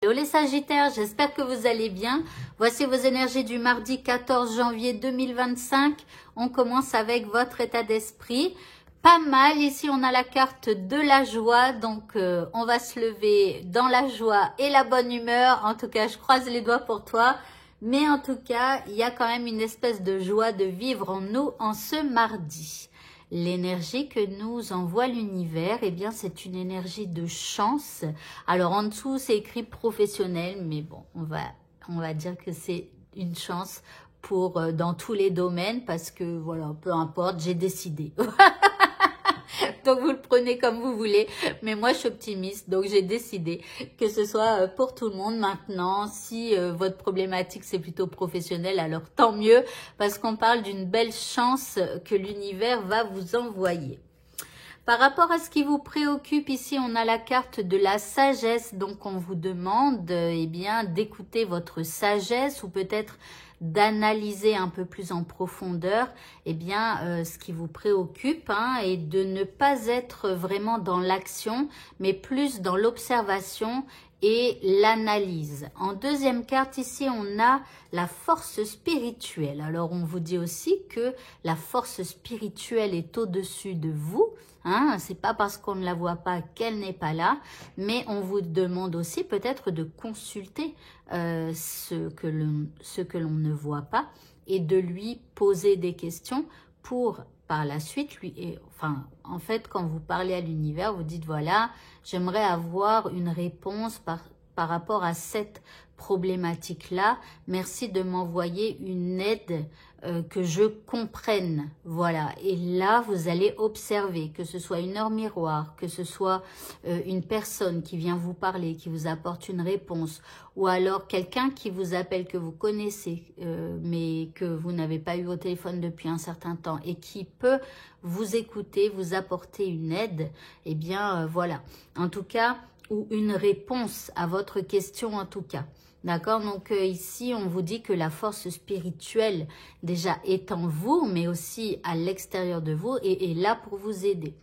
Hello les Sagittaires, j'espère que vous allez bien. Voici vos énergies du mardi 14 janvier 2025. On commence avec votre état d'esprit. Pas mal, ici on a la carte de la joie, donc on va se lever dans la joie et la bonne humeur. En tout cas, je croise les doigts pour toi. Mais en tout cas, il y a quand même une espèce de joie de vivre en nous en ce mardi. L'énergie que nous envoie l'univers, eh bien, c'est une énergie de chance. Alors, en dessous, c'est écrit professionnel, mais bon, on va dire que c'est une chance pour dans tous les domaines parce que, voilà, peu importe, j'ai décidé. Donc, vous le prenez comme vous voulez. Mais moi, je suis optimiste. Donc, j'ai décidé que ce soit pour tout le monde maintenant. Si votre problématique, c'est plutôt professionnel, alors tant mieux. Parce qu'on parle d'une belle chance que l'univers va vous envoyer. Par rapport à ce qui vous préoccupe, ici, on a la carte de la sagesse. Donc, on vous demande eh bien, d'écouter votre sagesse ou peut-être d'analyser un peu plus en profondeur eh bien, ce qui vous préoccupe et de ne pas être vraiment dans l'action, mais plus dans l'observation et l'analyse. En deuxième carte, ici, on a la force spirituelle. Alors, on vous dit aussi que la force spirituelle est au-dessus de vous. C'est pas parce qu'on ne la voit pas qu'elle n'est pas là, mais on vous demande aussi peut-être de consulter ce que l'on ne voit pas et de lui poser des questions pour par la suite en fait quand vous parlez à l'univers, vous dites voilà, j'aimerais avoir une réponse par rapport à cette problématique-là. Merci de m'envoyer une aide que je comprenne. Voilà. Et là, vous allez observer que ce soit une heure miroir, que ce soit une personne qui vient vous parler, qui vous apporte une réponse, ou alors quelqu'un qui vous appelle, que vous connaissez, mais que vous n'avez pas eu au téléphone depuis un certain temps et qui peut vous écouter, vous apporter une aide. Eh bien, voilà. En tout cas, ou une réponse à votre question en tout cas. D'accord? Donc ici, on vous dit que la force spirituelle déjà est en vous, mais aussi à l'extérieur de vous et est là pour vous aider.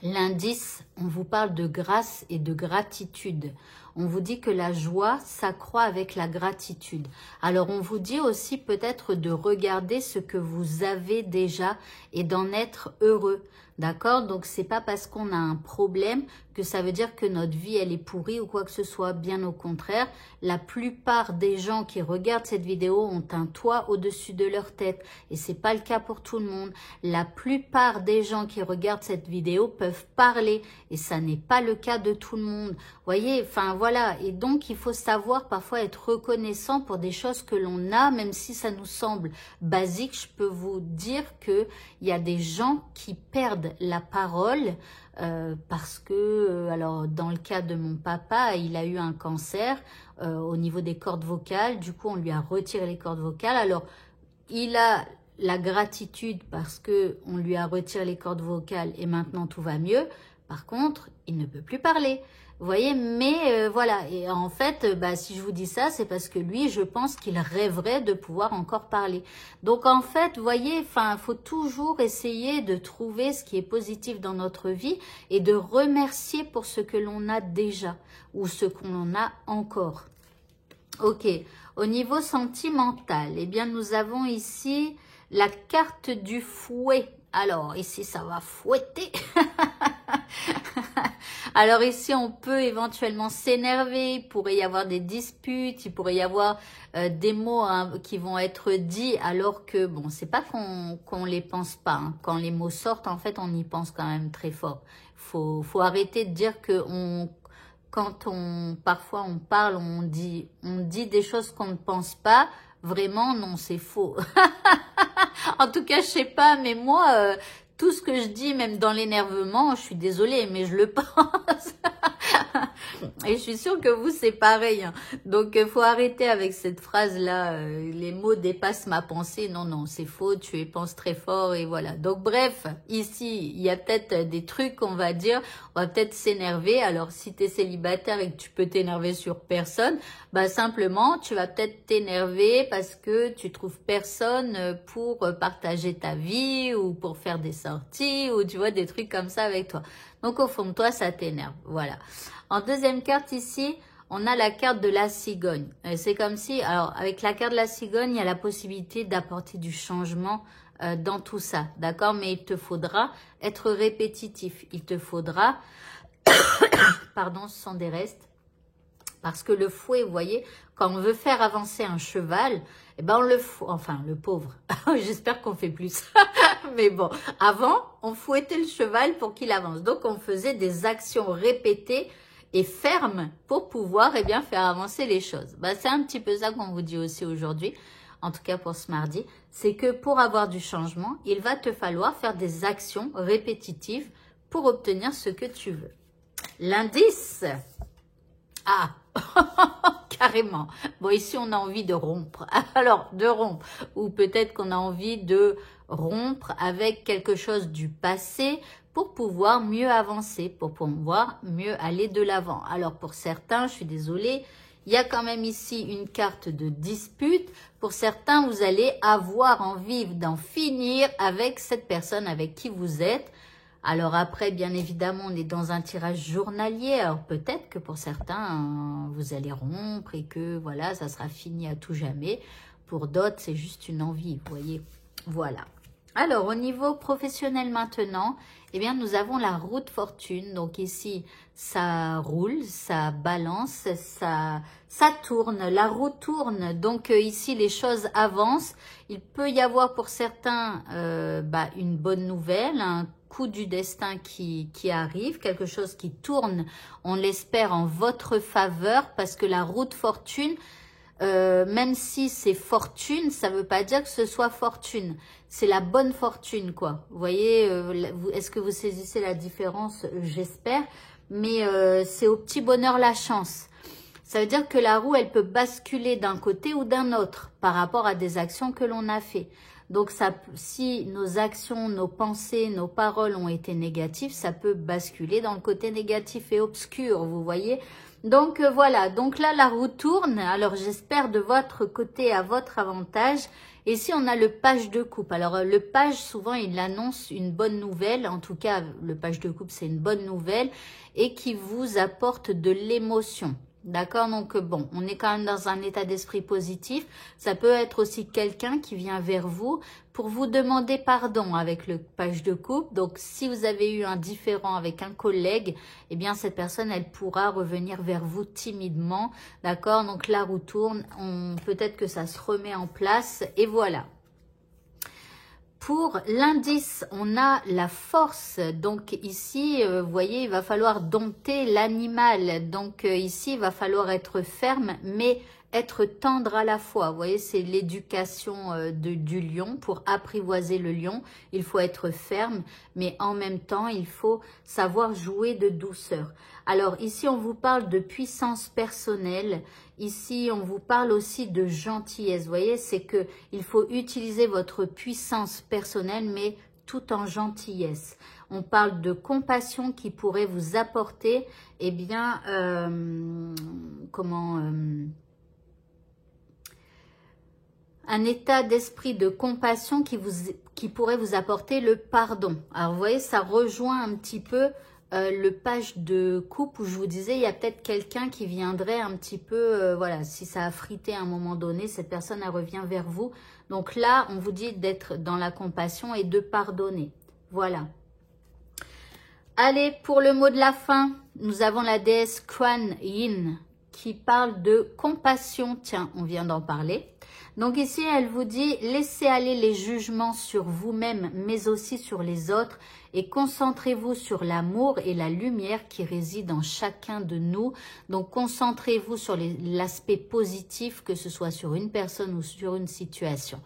L'indice, on vous parle de grâce et de gratitude. On vous dit que la joie s'accroît avec la gratitude. Alors, on vous dit aussi peut-être de regarder ce que vous avez déjà et d'en être heureux. D'accord? Donc, c'est pas parce qu'on a un problème que ça veut dire que notre vie, elle est pourrie ou quoi que ce soit. Bien au contraire, la plupart des gens qui regardent cette vidéo ont un toit au-dessus de leur tête. Et c'est pas le cas pour tout le monde. La plupart des gens qui regardent cette vidéo peuvent parler. Et ça n'est pas le cas de tout le monde. Voyez, enfin voilà. Et donc, il faut savoir parfois être reconnaissant pour des choses que l'on a, même si ça nous semble basique. Je peux vous dire qu'il y a des gens qui perdent la parole parce que, alors dans le cas de mon papa, il a eu un cancer au niveau des cordes vocales. Du coup, on lui a retiré les cordes vocales. Alors, il a la gratitude parce que on lui a retiré les cordes vocales et maintenant tout va mieux. Par contre, il ne peut plus parler. Vous voyez, mais voilà. Et en fait, si je vous dis ça, c'est parce que lui, je pense qu'il rêverait de pouvoir encore parler. Donc en fait, vous voyez, faut toujours essayer de trouver ce qui est positif dans notre vie et de remercier pour ce que l'on a déjà ou ce qu'on a encore. Ok. Au niveau sentimental, eh bien, nous avons ici la carte du fouet. Alors, ici, ça va fouetter. Alors ici, on peut éventuellement s'énerver, il pourrait y avoir des disputes, il pourrait y avoir des mots qui vont être dits alors que, bon, c'est pas qu'on les pense pas. Quand les mots sortent, en fait, on y pense quand même très fort. Faut arrêter de dire que parfois on parle, on dit des choses qu'on ne pense pas. Vraiment, non, c'est faux. En tout cas, je sais pas, mais moi, tout ce que je dis, même dans l'énervement, je suis désolée, mais je le pense. Et je suis sûre que vous, c'est pareil. Donc, il faut arrêter avec cette phrase-là. Les mots dépassent ma pensée. Non, non, c'est faux. Tu y penses très fort et voilà. Donc, bref, ici, il y a peut-être des trucs, on va dire. On va peut-être s'énerver. Alors, si tu es célibataire et que tu peux t'énerver sur personne, simplement, tu vas peut-être t'énerver parce que tu trouves personne pour partager ta vie ou pour faire des sorties ou tu vois, des trucs comme ça avec toi. Donc, au fond de toi, ça t'énerve. Voilà. En deuxième carte ici, on a la carte de la cigogne. C'est comme si, alors avec la carte de la cigogne, il y a la possibilité d'apporter du changement dans tout ça, d'accord? Mais il te faudra être répétitif. Il te faudra, pardon, ce sont des restes. Parce que le fouet, vous voyez, quand on veut faire avancer un cheval, eh ben on le fouette, enfin le pauvre, j'espère qu'on fait plus. Mais bon, avant, on fouettait le cheval pour qu'il avance. Donc on faisait des actions répétées et fermes pour pouvoir eh bien, faire avancer les choses. Ben, c'est un petit peu ça qu'on vous dit aussi aujourd'hui, en tout cas pour ce mardi. C'est que pour avoir du changement, il va te falloir faire des actions répétitives pour obtenir ce que tu veux. L'indice. Ah, carrément. Bon, ici, on a envie de rompre. Alors, de rompre. Ou peut-être qu'on a envie de rompre avec quelque chose du passé pour pouvoir mieux avancer, pour pouvoir mieux aller de l'avant. Alors, pour certains, je suis désolée, il y a quand même ici une carte de dispute. Pour certains, vous allez avoir envie d'en finir avec cette personne avec qui vous êtes. Alors après, bien évidemment, on est dans un tirage journalier. Alors peut-être que pour certains, vous allez rompre et que voilà, ça sera fini à tout jamais. Pour d'autres, c'est juste une envie, vous voyez. Voilà. Alors au niveau professionnel maintenant, eh bien nous avons la roue de fortune. Donc ici, ça roule, ça balance, ça tourne. La roue tourne. Donc ici, les choses avancent. Il peut y avoir pour certains une bonne nouvelle, un coup du destin qui arrive, quelque chose qui tourne, on l'espère, en votre faveur, parce que la roue de fortune, même si c'est fortune, ça ne veut pas dire que ce soit fortune. C'est la bonne fortune, quoi. Vous voyez, est-ce que vous saisissez la différence? J'espère. Mais c'est au petit bonheur la chance. Ça veut dire que la roue, elle peut basculer d'un côté ou d'un autre par rapport à des actions que l'on a fait. Donc, ça, si nos actions, nos pensées, nos paroles ont été négatives, ça peut basculer dans le côté négatif et obscur, vous voyez. Donc, voilà. Donc là, la roue tourne. Alors, j'espère de votre côté à votre avantage. Et ici, on a le page de coupe. Alors, le page, souvent, il annonce une bonne nouvelle. En tout cas, le page de coupe, c'est une bonne nouvelle et qui vous apporte de l'émotion. D'accord, donc bon, on est quand même dans un état d'esprit positif. Ça peut être aussi quelqu'un qui vient vers vous pour vous demander pardon avec le page de coupe. Donc, si vous avez eu un différend avec un collègue, eh bien, cette personne, elle pourra revenir vers vous timidement. D'accord, donc la roue tourne, peut-être que ça se remet en place et voilà. Pour l'indice, on a la force. Donc ici, vous voyez, il va falloir dompter l'animal. Donc ici, il va falloir être ferme, mais être tendre à la fois. Vous voyez, c'est l'éducation du lion. Pour apprivoiser le lion, il faut être ferme, mais en même temps, il faut savoir jouer de douceur. Alors ici, on vous parle de puissance personnelle. Ici, on vous parle aussi de gentillesse. Vous voyez, c'est que il faut utiliser votre puissance personnelle, mais tout en gentillesse. On parle de compassion qui pourrait vous apporter, eh bien, un état d'esprit de compassion qui pourrait vous apporter le pardon. Alors, vous voyez, ça rejoint un petit peu le page de coupe où je vous disais, il y a peut-être quelqu'un qui viendrait un petit peu, voilà, si ça a frité à un moment donné, cette personne, elle revient vers vous. Donc là, on vous dit d'être dans la compassion et de pardonner. Voilà. Allez, pour le mot de la fin, nous avons la déesse Kuan Yin qui parle de compassion. Tiens, on vient d'en parler. Donc ici, elle vous dit, laissez aller les jugements sur vous-même, mais aussi sur les autres, et concentrez-vous sur l'amour et la lumière qui réside en chacun de nous. Donc, concentrez-vous sur l'aspect positif, que ce soit sur une personne ou sur une situation.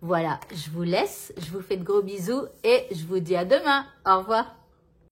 Voilà, je vous laisse, je vous fais de gros bisous et je vous dis à demain. Au revoir.